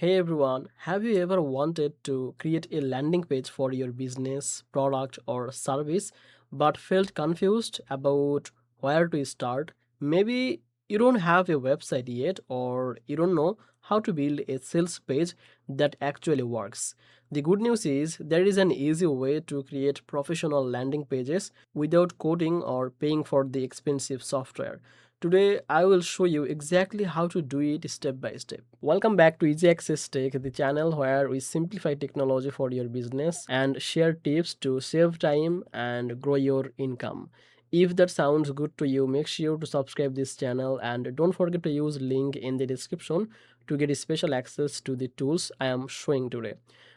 Hey everyone, have you ever wanted to create a landing page for your business, product, or service but felt confused about where to start? Maybe you don't have a website yet, or you don't know how to build a sales page that actually works. The good news is there is an easy way to create professional landing pages without coding or paying for the expensive software. Today, I will show you exactly how to do it step by step. Welcome back to Easy Access Tech, the channel where we simplify technology for your business and share tips to save time and grow your income. If that sounds good to you, make sure to subscribe this channel and don't forget to use link in the description to get special access to the tools I am showing today.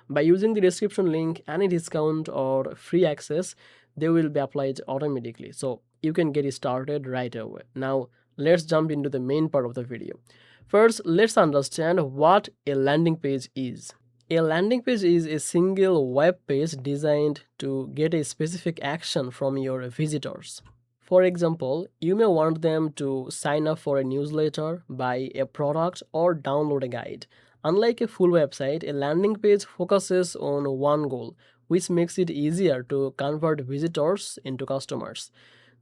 By using the description link, any discount or free access they will be applied automatically. So you can get started right away. Now let's jump into the main part of the video. First, let's understand what a landing page is. A landing page is a single web page designed to get a specific action from your visitors. For example, you may want them to sign up for a newsletter, buy a product, or download a guide. Unlike a full website, a landing page focuses on one goal, which makes it easier to convert visitors into customers.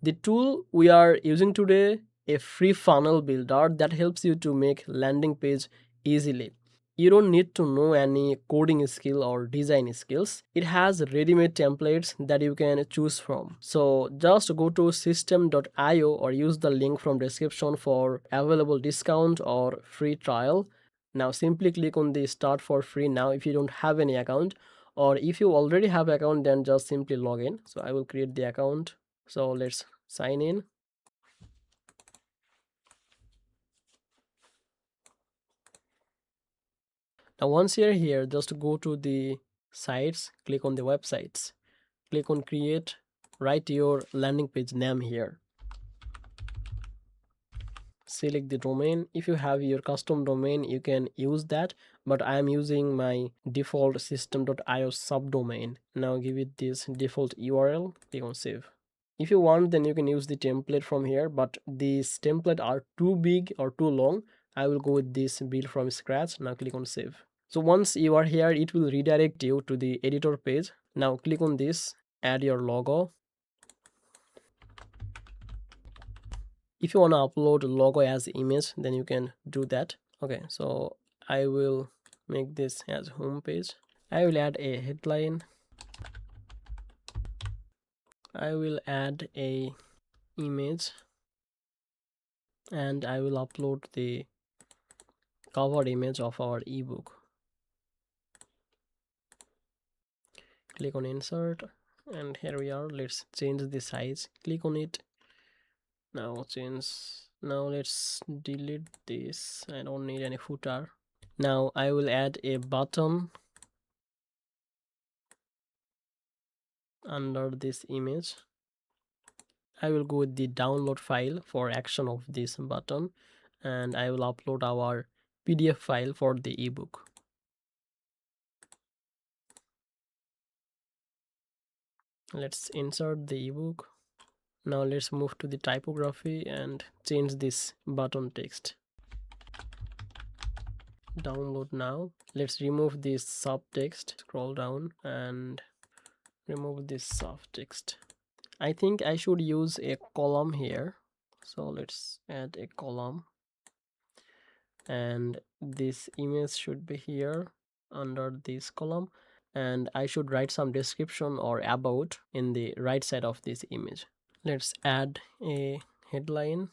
The tool we are using today, a free funnel builder that helps you to make landing page easily. You don't need to know any coding skill or design skills. It has ready-made templates that you can choose from. So just go to system.io or use the link from description for available discount or free trial. Now simply click on the start for free now if you don't have any account, or if you already have account then just simply log in. So I will create the account. So let's sign in. Now once you're here, just go to the sites, click on the websites, click on create, write your landing page name here, select the domain. If you have your custom domain you can use that, but I am using my default system.io subdomain. Now give it this default URL, click on save. If you want then you can use the template from here, but these templates are too big or too long. I will go with this build from scratch. Now click on save. So once you are here, it will redirect you to the editor page. Now click on this, add your logo. If you want to upload logo as image, then you can do that. Okay, so I will make this as home page. I will add a headline. I will add a image, and I will upload the cover image of our ebook. Click on insert, and here we are. Let's change the size. Click on it. Now let's delete this. I don't need any footer. Now I will add a button under this image. I will go with the download file for action of this button, and I will upload our PDF file for the ebook. Let's insert the ebook. Now let's move to the typography and change this button text. Download now. Let's remove this subtext. Scroll down and remove this subtext. I think I should use a column here. So let's add a column, and this image should be here under this column, and I should write some description or about in the right side of this image. Let's add a headline,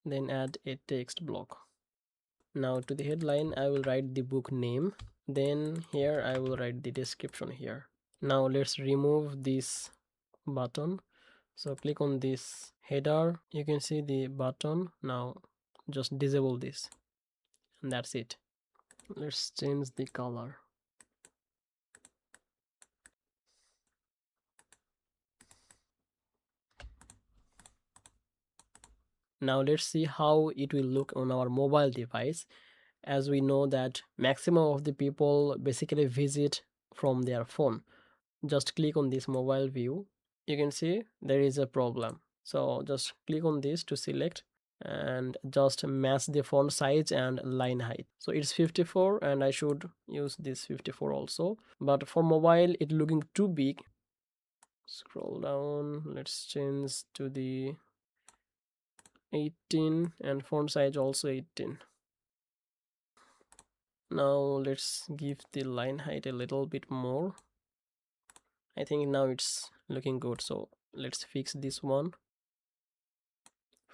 then add a text block. Now to the headline I will write the book name, then here I will write the description here. Now let's remove this button. So click on this header, you can see the button. Now just disable this, and that's it. Let's change the color. Now let's see how it will look on our mobile device. As we know that maximum of the people basically visit from their phone. Just click on this mobile view. You can see there is a problem. So just click on this to select. and just match the font size and line height. So it's 54 and I should use this 54 also, but for mobile it looking too big. Scroll down, let's change to the 18 and font size also 18. Now let's give the line height a little bit more. I think now it's looking good, so let's fix this one.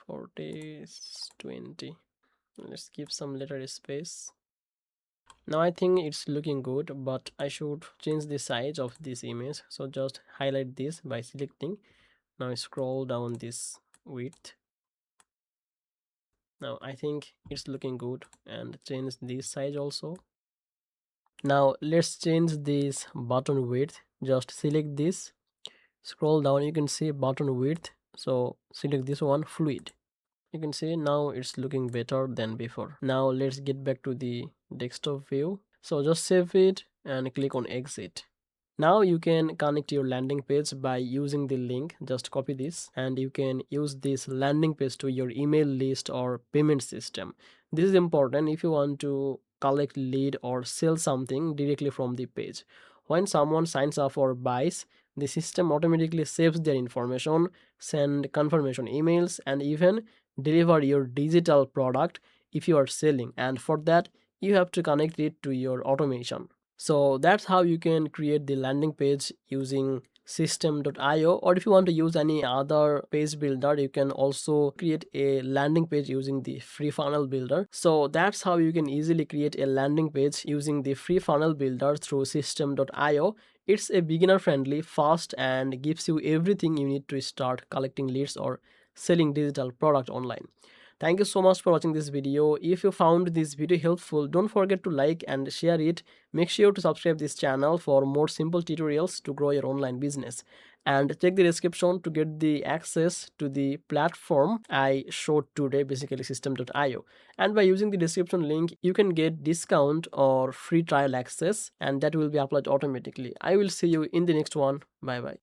40 is 20. Let's give some letter space. Now I think it's looking good, but I should change the size of this image. So just highlight this by selecting. Now scroll down this width. Now I think it's looking good, and change this size also. Now let's change this button width. Just select this, scroll down, you can see button width. So select this one, fluid. You can see now it's looking better than before. Now let's get back to the desktop view. So just save it and click on exit. Now you can connect your landing page by using the link. Just copy this and you can use this landing page to your email list or payment system. This is important if you want to collect lead or sell something directly from the page. When someone signs up or buys, the system automatically saves their information, send confirmation emails, and even deliver your digital product if you are selling. And for that, you have to connect it to your automation. So that's how you can create the landing page using Systeme.io, or if you want to use any other page builder, you can also create a landing page using the free funnel builder. So that's how you can easily create a landing page using the free funnel builder through Systeme.io. It's a beginner friendly, fast, and gives you everything you need to start collecting leads or selling digital product online. Thank you so much for watching this video. If you found this video helpful, don't forget to like and share it. Make sure to subscribe this channel for more simple tutorials to grow your online business. And check the description to get the access to the platform I showed today, basically Systeme.io. And by using the description link, you can get discount or free trial access, and that will be applied automatically. I will see you in the next one. Bye bye.